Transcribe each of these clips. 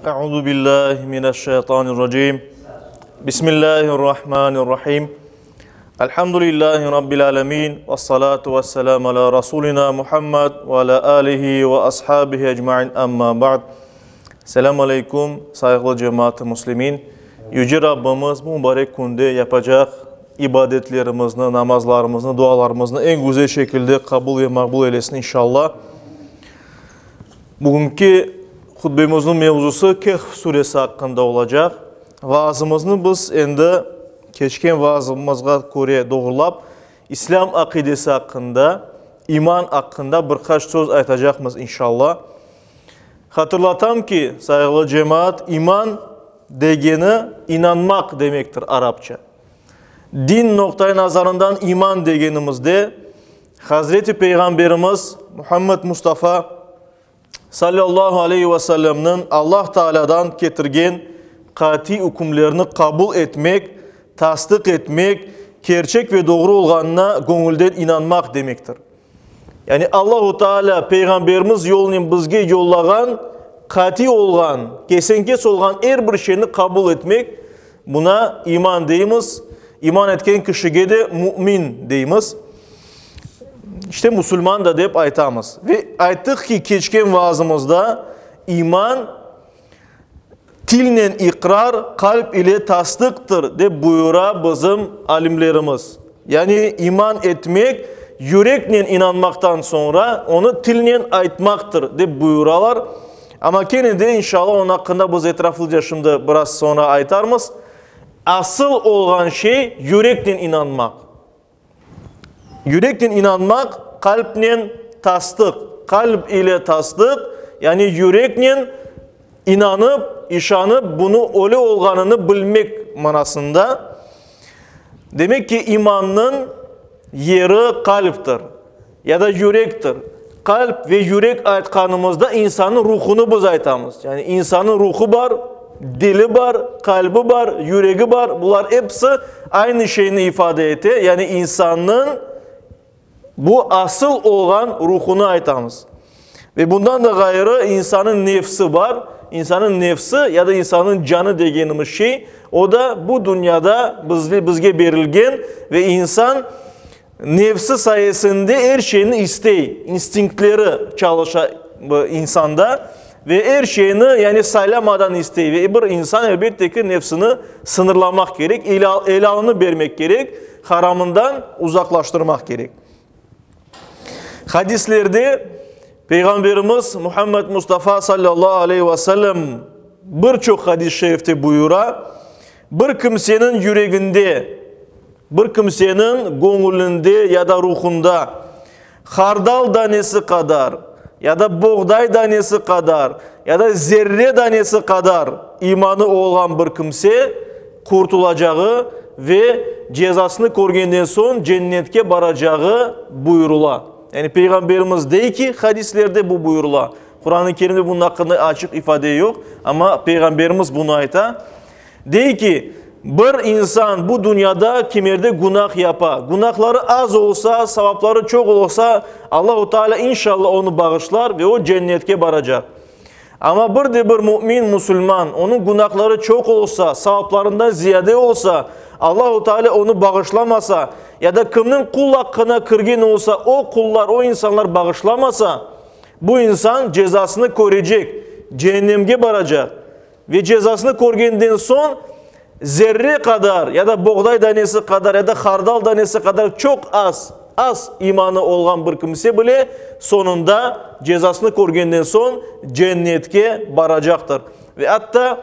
Euzu billahi mineşşeytanirracim. Bismillahirrahmanirrahim. Elhamdülillahi rabbil alamin. Ves salatu vesselam ala rasulina Muhammed ve ala alihi ve ashabihi ecmaîn. Amma ba'd. Selamun aleyküm saygılı cemaat-i muslimin. Yüce Rabbimiz bu mübarek günde yapacak ibadetlerimizni, namazlarımızı, dualarımızı en güzel şekilde kabul ve makbul eylesin inşallah. Bugünkü hutbemizin mevzusu Kehf suresi hakkında olacak. Vaazımızı biz endi keçken vaazımızga göre doğrulap İslam akidesi hakkında, iman hakkında birkaç söz aytacakmız inşallah. Hatırlatam ki saygılı cemaat, iman degeni inanmak demektir Arapça. Din noktayı nazarından iman degenimizde Hazreti Peygamberimiz Muhammed Mustafa sallallahu aleyhi ve sellem'nin Allah Teala'dan getirgen kati hükümlerini kabul etmek, tasdik etmek, gerçek ve doğru olganına gönülden inanmak demektir. Yani Allahu Teala Peygamberimiz yolunu bizge yollagan, kati olgan, kesenkes olgan her bir şeyini kabul etmek, buna iman deyimiz. İman etken kişiye de mümin deyimiz. İşte Müslüman da deyip aytamız. Ve ayttık ki keçken vaazımızda iman tilnen ikrar, kalp ile tasdiktir de buyura bizim alimlerimiz. Yani iman etmek, yürekle inanmaktan sonra onu tilnen aytmaktır de buyuralar. Ama gene de inşallah onun hakkında biz etraflıca şimdi biraz sonra aytarmız. Asıl olan şey yürekle inanmak. Yürekle inanmak, kalple tasdik. Kalp ile tasdik, yani yürekle inanıp, işanıp, bunu öyle olganını bilmek manasında. Demek ki imanın yeri kalptir ya da yürektir. Kalp ve yürek aytkanımızda insanın ruhunu biz aytamız. Yani insanın ruhu var, dili var, kalbi var, yüreği var. Bunlar hepsi aynı şeyini ifade ete. Yani insanın bu asıl olan ruhunu aytamız. Ve bundan da gayrı insanın nefsi var. İnsanın nefsi ya da insanın canı degenimiz şey. O da bu dünyada bizge verilgen ve insan nefsi sayesinde her şeyini isteği, instinktleri çalışan insanda ve her şeyini yani saylamadan isteği ve bir insan elbette ki nefsini sınırlamak gerek, helalını vermek gerek, haramından uzaklaştırmak gerek. Hadislerde Peygamberimiz Muhammed Mustafa sallallahu aleyhi ve sellem birçok hadis-i şerifte buyura, bir kimsenin yüreğinde, bir kimsenin gönlünde ya da ruhunda hardal tanesi kadar ya da buğday tanesi kadar ya da zerre tanesi kadar imanı olan bir kimse kurtulacağı ve cezasını görgenden son cennetke baracağı buyurula. Yani Peygamberimiz dey ki hadislerde bu buyurula. Kur'an-ı Kerim'de bunun hakkında açık ifade yok ama Peygamberimiz bunu ayta. Dey ki bir insan bu dünyada kimerde günah yapa, günahları az olsa, sevapları çok olsa Allah-u Teala inşallah onu bağışlar ve o cennetke baracak. Ama bir de bir mümin, Müslüman, onun günahları çok olsa, sevaplarından ziyade olsa, Allah-u Teala onu bağışlamasa ya da kiminin kul hakkına kırgın olsa, o kullar, o insanlar bağışlamasa, bu insan cezasını görecek, cehennemge baracak ve cezasını görgenden son zerre kadar ya da buğday tanesi kadar ya da hardal tanesi kadar çok az imanı olan bir kimse bile sonunda cezasını görgenden son cennetke baracaktır. Ve hatta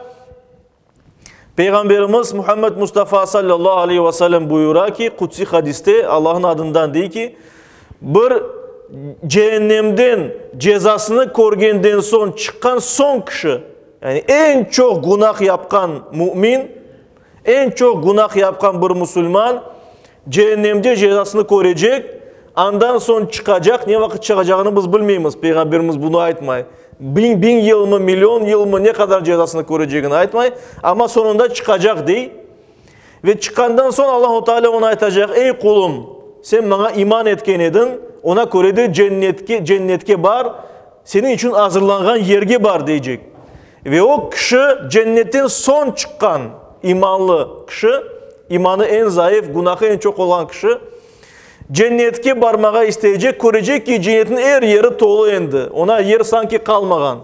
Peygamberimiz Muhammed Mustafa sallallahu aleyhi ve sellem buyura ki kutsi hadiste Allah'ın adından değil ki bir cehennemden cezasını görgenden son çıkan son kişi, yani en çok günah yapkan mümin, en çok günah yapkan bir Müslüman cehennemde cezasını görecek, andan son çıkacak. Ne vakit çıkacağını biz bilmeyiz. Peygamberimiz bunu aytmay. Bin yıl mı, milyon yıl mı ne kadar cezasını göreceğini aytmay. Ama sonunda çıkacak değil. Ve çıkandan sonra Allah-u Teala ona aytacak. Ey kulum, sen bana iman etken edin. Ona göre de cennetke var. Senin için hazırlanan yerge var diyecek. Ve o kişi cennetin son çıkan imanlı kişi, imanı en zayıf, günahı en çok olan kişi, cennetke barmağa isteyecek, görecek ki cennetin her yeri dolu endi. Ona yer sanki kalmagan.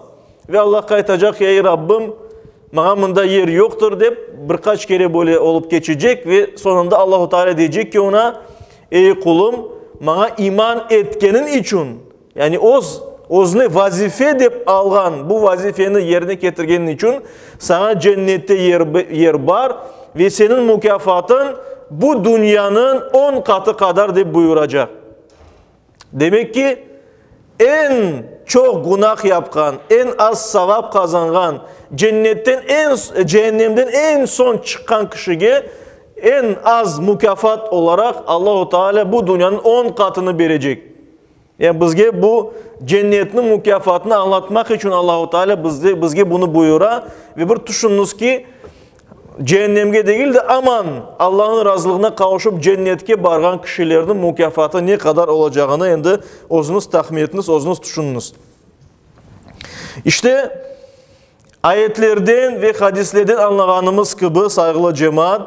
Ve Allah kaytacak, ey Rabbim, bana bunda yer yoktur deyip birkaç kere böyle olup geçecek ve sonunda Allah-u Teala diyecek ki ona, ey kulum, bana iman etkenin için, yani özüne vazife deyip algan, bu vazifeni yerine getirgenin için sana cennette yer var ve senin mükafatın bu dünyanın 10 katı kadar deyip buyuracak. Demek ki en çok günah yapkan, en az sevap kazangan, cehennemden en son çıkan kişiye en az mükafat olarak Allah-u Teala bu dünyanın 10 katını verecek. Yani bizge bu cennetin mükafatını anlatmak için Allah-u Teala bizge bunu buyura ve bir düşününüz ki cehennemge değil de aman Allah'ın razılığına kavuşup cennetke bargan kişilerin mükafatı ne kadar olacağını endi özünüz tahmin etiniz, özünüz düşününüz. İşte ayetlerden ve hadislerden anlağanımız gibi saygılı cemaat,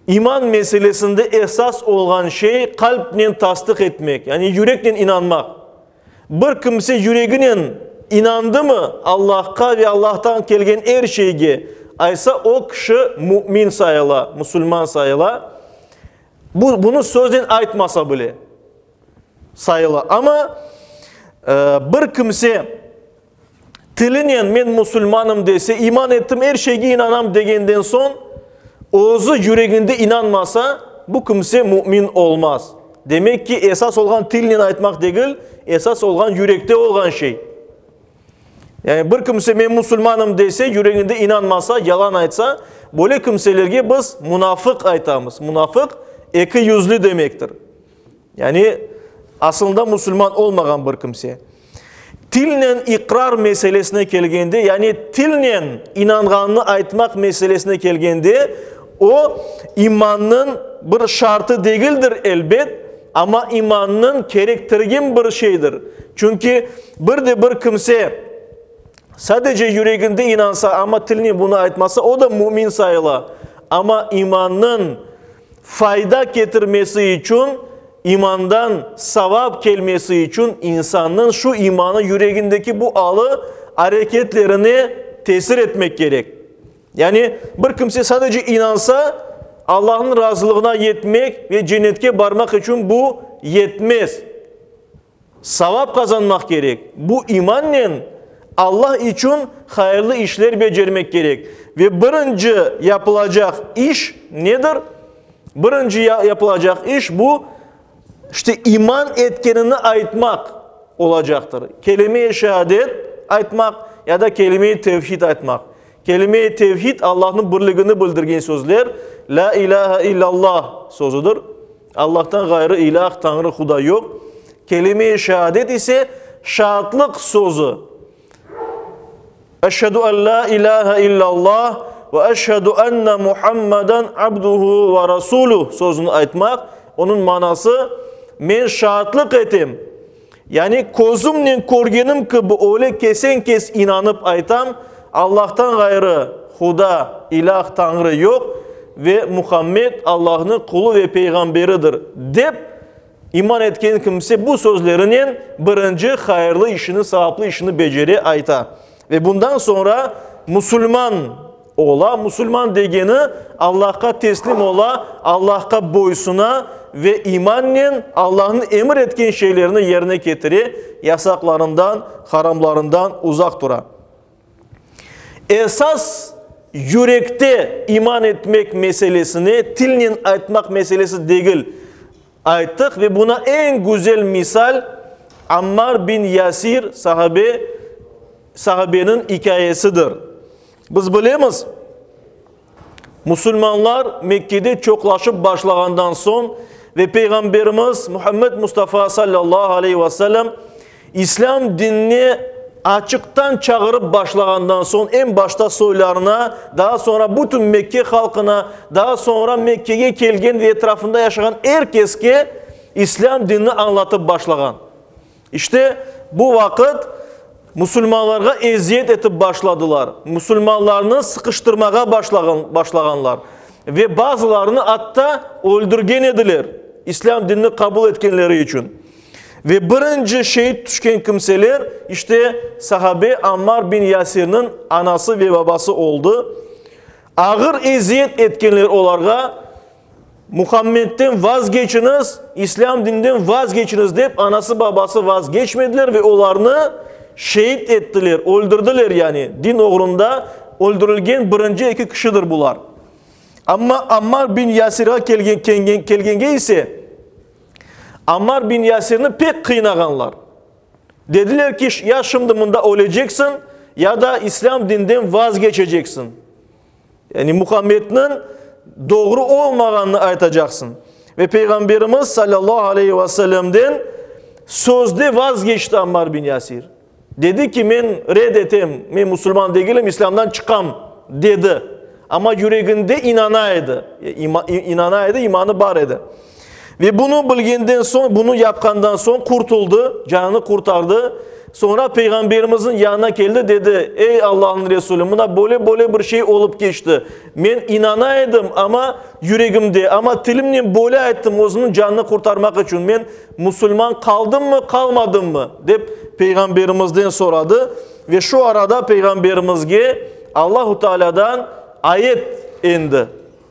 iman meselesinde esas olan şey kalple tasdik etmek, yani yürekle inanmak. Bir kimse yüreğine inandı mı Allah'a ve Allah'tan gelgen her şeyge, aysa o kişi mümin sayıla, Müslüman sayıla. Bunu sözden aytmasa bile sayıla. Ama bir kimse tilinen men Müslümanım dese, iman ettim her şeyge inanam degenden son, oğuzu yüreğinde inanmasa bu kimse mümin olmaz. Demek ki esas olan tilinen aytmak değil, esas olan yürekte olan şey. Yani bir kimse ben Müslümanım dese, yüreğinde inanmasa, yalan aytsa, böyle kimselerge biz münafık aytamız. Münafık iki yüzlü demektir. Yani aslında Müslüman olmayan bir kimse. Tilnen ikrar meselesine kelgende, yani tilnen inanganını aytmak meselesine kelgende, o imanın bir şartı değildir elbet, ama imanın gerektirgen bir şeydir. Çünkü bir kimse sadece yüreğinde inansa ama tilini bunu aytmasa o da mümin sayıla. Ama imanın fayda getirmesi için, imandan sevap gelmesi için insanın şu imanı yüreğindeki bu alı hareketlerini tesir etmek gerek. Yani bir kimse sadece inansa Allah'ın razılığına yetmek ve cennetke varmak için bu yetmez. Sevap kazanmak gerek. Bu imanla Allah için hayırlı işler becermek gerek. Ve birinci yapılacak iş nedir? Birinci yapılacak iş bu işte iman etkenini aytmak olacaktır. Kelime-i şehadet aytmak ya da kelime-i tevhid aytmak. Kelime-i tevhid Allah'ın birliğini bildirgen sözler. La ilahe illallah sözüdür. Allah'tan gayrı ilah, Tanrı, Huda yok. Kelime-i şehadet ise şahitlik sözü. Eşhedü en la ilahe illallah ve eşhedü enne Muhammeden abduhu ve rasuluh sözünü aytmak. Onun manası men şahitlik etim. Yani gözümle görgenim gibi öyle kesen kes inanıp aytam Allah'tan gayrı Huda, ilah, Tanrı yok ve Muhammed Allah'ın kulu ve peygamberidir deyip iman etken kimse bu sözlerinin birinci hayırlı işini, sevaplı işini beceri ayta. Ve bundan sonra Müslüman ola, Müslüman degeni Allah'a teslim ola, Allah'a boysuna ve imanla Allah'ın emir etken şeylerini yerine getiri, yasaklarından, haramlarından uzak dura. Esas yürekte iman etmek meselesini tilinin aytmak meselesi değil ayttık ve buna en güzel misal Ammar bin Yasir sahabenin hikayesidir. Biz bilemiz, Müslümanlar Mekke'de çoklaşıp başlagandan son ve Peygamberimiz Muhammed Mustafa sallallahu aleyhi ve sellem İslam dinini açıktan çağırıp başlagandan son en başta soylarına, daha sonra bütün Mekke halkına, daha sonra Mekke'ye gelgen ve etrafında yaşayan herkeske İslam dinini anlatıp başlagan. İşte bu vakit Müslümanlarga eziyet etip başladılar. Müslümanlarını sıkıştırmaya başlaganlar. Ve bazılarını hatta öldürgen ediler. İslam dinini kabul etkenleri için. Ve birinci şehit düşken kimseler işte sahabe Ammar bin Yasir'in anası ve babası oldu. Ağır eziyet etkenler olarga Muhammed'den vazgeçiniz, İslam dininden vazgeçiniz deyip anası babası vazgeçmediler ve onlarını şehit ettiler, öldürdüler yani. Din uğrunda öldürülgen birinci iki kişidir bunlar. Ama Ammar bin Yasir'e kelgenge ise Ammar bin Yasir'ini pek kıynaganlar. Dediler ki ya şimdi bunda öleceksin ya da İslam dininden vazgeçeceksin. Yani Muhammed'in doğru olmaganını aytacaksın. Ve Peygamberimiz sallallahu aleyhi ve sellem'den sözde vazgeçti Ammar bin Yasir. Dedi ki men reddetim, men Müslüman değilim, İslam'dan çıkam dedi. Ama yüreğinde inanaydı. İnanaydı, imanı var idi. Ve bunu bilgenden son, bunu yapkandan son kurtuldu, canını kurtardı. Sonra Peygamberimizin yanına geldi dedi, ey Allah'ın Resulü buna böyle bir şey olup geçti. Ben inanaydım ama yüreğimde ama dilimle böyle ettim onun canını kurtarmak için. Ben Müslüman kaldım mı kalmadım mı deyip Peygamberimizden soradı. Ve şu arada Peygamberimizge Allahu Teala'dan ayet indi.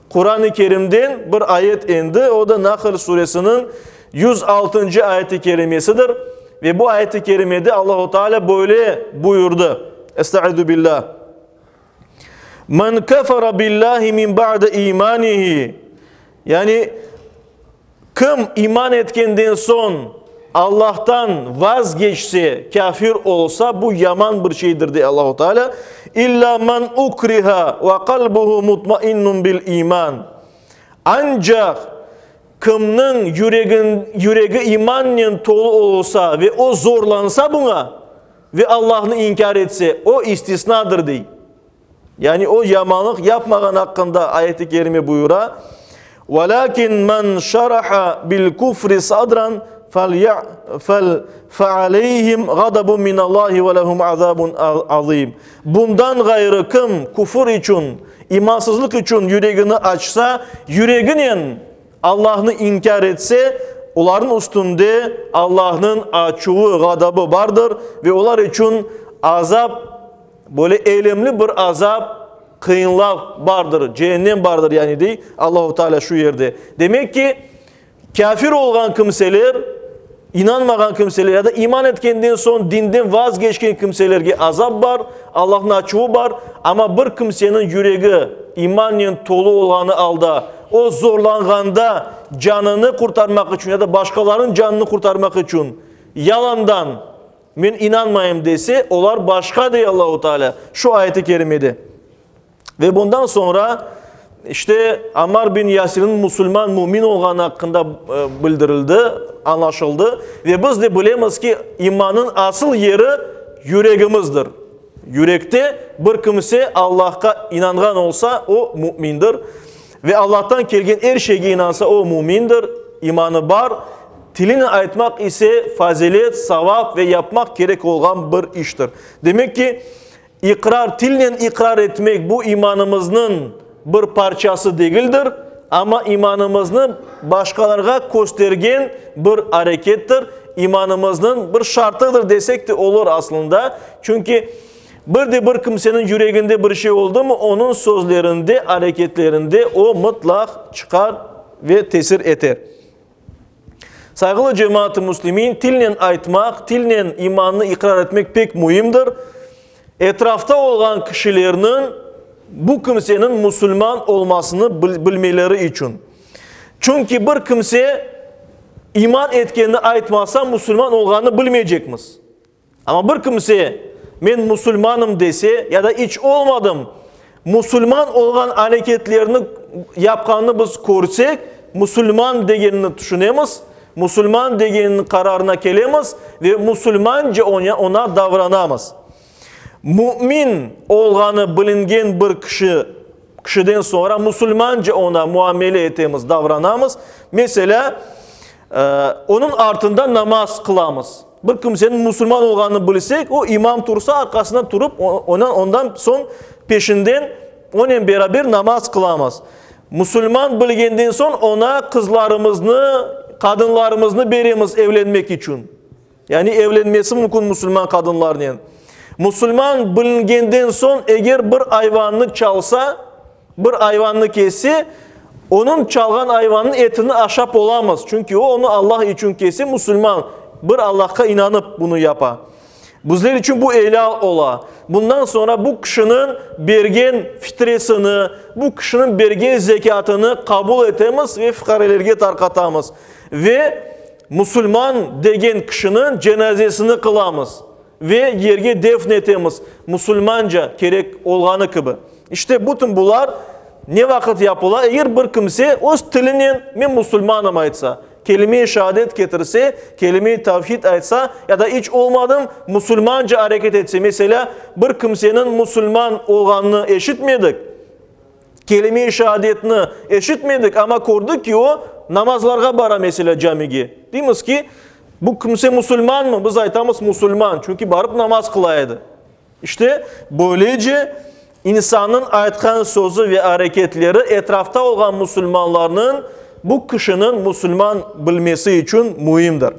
Kur'an-ı Kerim'den bir ayet indi. O da Nahl suresinin 106. ayet-i kerimesidir. Ve bu ayet-i kerimede Allahu Teala böyle buyurdu. Estaizu billah. Men kefara billahi min ba'de imanihi. Yani kim iman etkenden son Allah'tan vazgeçse, kafir olsa bu yaman bir şeydir diye Allahu Teala. İlla men ukriha ve kalbuhu mutmainnun bil iman. Ancak kimnin yüreği imanla dolu olsa ve o zorlansa buna ve Allah'ını inkar etse o istisnadır diye. Yani o yamanlık yapmayan hakkında ayet-i kerime buyura. Walakin men şaraha bil kufri sadran فَعَلَيْهِمْ غَضَبٌ مِنَ اللّٰهِ وَلَهُمْ عَذَابٌ عَظِيمٌ. Bundan gayrı kim kufur için, imansızlık için yüreğini açsa, yüreğinin Allah'ını inkar etse, onların üstünde Allah'ın açığı, gadabı vardır ve onlar için azap, böyle eylemli bir azap, kıyınlar vardır, cehennem vardır yani değil Allahu Teala şu yerde. Demek ki kafir olan kimseler, inanmayan kimseler ya da iman etkenden son dinden vazgeçken kimselerge azap var, Allah'ın açığı var ama bir kimsenin yüreği imanla dolu olanı alda, o zorlanğanda canını kurtarmak için ya da başkalarının canını kurtarmak için yalandan ben inanmayayım dese, onlar başka diye Allahu Teala şu ayeti kerimede. Ve bundan sonra işte Ammar bin Yasir'in Müslüman, mümin olan hakkında bildirildi, anlaşıldı. Ve biz de bilemiz ki imanın asıl yeri yüreğimizdir. Yürekte bir kimse Allah'a inangan olsa o mümindir. Ve Allah'tan gelgen her şeye inansa o mümindir, imanı var. Dilini aytmak ise fazilet, savap ve yapmak gerek olan bir iştir. Demek ki ikrar, dilinen ikrar etmek bu imanımızın bir parçası değildir. Ama imanımızın başkalarına göstergen bir harekettir. İmanımızın bir şartıdır desek de olur aslında. Çünkü bir kimsenin yüreğinde bir şey oldu mu onun sözlerinde, hareketlerinde o mutlak çıkar ve tesir eder. Saygılı cemaat-i müslimin, dilinen aytmak, dilinen imanını ikrar etmek pek mühimdir. Etrafta olan kişilerinin bu kimsenin Müslüman olmasını bilmeleri için. Çünkü bir kimse iman etkenini aytmazsa Müslüman olganını bilmeyecekmiz. Ama bir kimse ben Müslümanım dese ya da hiç olmadım, Müslüman olan hareketlerini yapkanını biz görsek, Müslüman degenini düşünemiz, Müslüman degeninin kararına gelemiz ve Müslümanca ona davranamız. Mümin olganı bilingen bir kişiden sonra Müslümanca ona muamele etemiz, davranamız. Mesela Onun артında namaz kılamız. Bir kimsenin Müslüman olganını bilsek, o imam tursa arkasından turup ondan son peşinden onun beraber namaz kılamaz. Müslüman bilgenden son ona kızlarımızı, kadınlarımızı veririz evlenmek için. Yani evlenmesi mümkün Müslüman kadınlarla. Müslüman bilgenden son eğer bir hayvanını çalsa, bir hayvanını kesse, onun çalgan hayvanın etini aşap olamaz. Çünkü o onu Allah için kesse Müslüman. Bir Allah'a inanıp bunu yapar. Bizler için bu eylal ola. Bundan sonra bu kişinin bergen fitresini, bu kişinin bergen zekatını kabul etemiz ve fuqarelerge tarqatamiz. Ve Müslüman degen kişinin cenazesini kılamız. Ve yerge defnetemiz. Müslümanca gerek olganı gibi. İşte bütün bunlar ne vakit yapıla? Eğer bir kimse öz tilinin men Müslümanım aytsa, kelime-i şehadet getirse, kelime-i tevhid aytsa ya da hiç olmadım Müslümanca hareket etse. Mesela bir kimsenin Müslüman olganını eşitmedik. Kelime-i şehadetini eşitmedik ama gördük ki o namazlarga bara mesela camiye. Deymiz ki bu kimse Müslüman mı? Biz aytamız Müslüman. Çünkü barıp namaz kılaydı. İşte böylece insanın aytkan sözü ve hareketleri etrafta olan Müslümanların bu kişinin Müslüman bilmesi için mühimdir.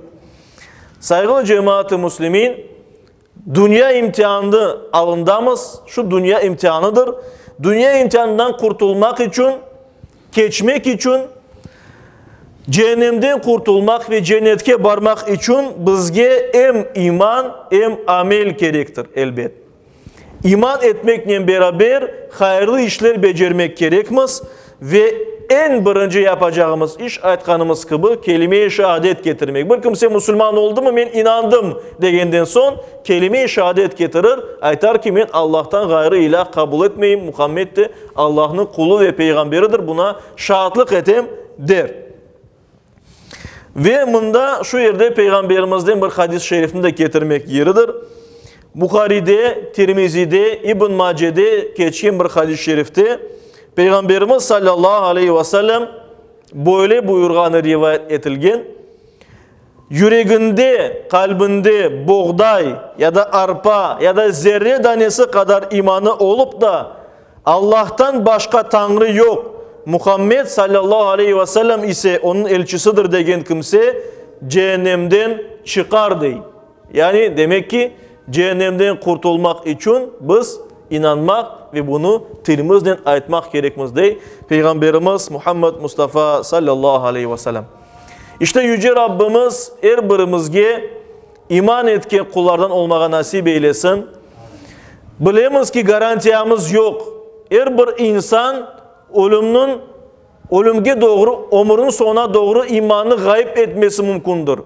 Saygılı cemaat-i Müslümin, dünya imtihanı alındamız. Şu dünya imtihanıdır. Dünya imtihanından kurtulmak için, geçmek için, cehennemden kurtulmak ve cennetke varmak için bizge hem iman hem amel gerektir elbet. İman etmekle beraber hayırlı işler becermek gerekmez ve en birinci yapacağımız iş aytkanımız gibi kelime-i şehadet getirmek. Bir kimse Müslüman oldu mu ben inandım degenden son kelime-i şehadet getirir. Aytar ki ben Allah'tan gayrı ilah kabul etmeyim. Muhammed de Allah'ın kulu ve peygamberidir. Buna şahitlik etem der. Ve bunda şu yerde peygamberimizden bir hadis-i şerifini de getirmek yeridir. Bukhari'de, Tirmizi'de, İbn Mace'de geçen bir hadis-i şerifte Peygamberimiz sallallahu aleyhi ve sellem böyle buyurganı rivayet etilgen. Yüreğinde, kalbinde buğday ya da arpa ya da zerre tanesi kadar imanı olup da Allah'tan başka Tanrı yok. Muhammed sallallahu aleyhi ve sellem ise onun elçisidir degen kimse cehennemden çıkar dey. Yani demek ki cehennemden kurtulmak için biz inanmak ve bunu dilimizden aytmak gerekmez dey. Peygamberimiz Muhammed Mustafa sallallahu aleyhi ve sellem. İşte Yüce Rabbimiz her birimizge iman etken kullardan olmağa nasip eylesin. Bilemiz ki garantiyamız yok. Her bir insan ölümge doğru, ömrünün sonuna doğru imanı gayb etmesi mümkündür.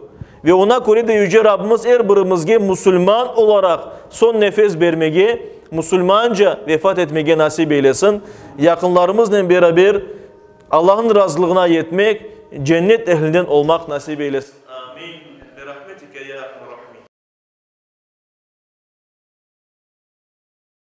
Ve ona göre de Yüce Rabbimiz her birimizge Müslüman olarak son nefes vermeye, Müslümanca vefat etmeye nasip eylesin. Yakınlarımızla beraber Allah'ın razılığına yetmek, cennet ehlinden olmak nasip eylesin.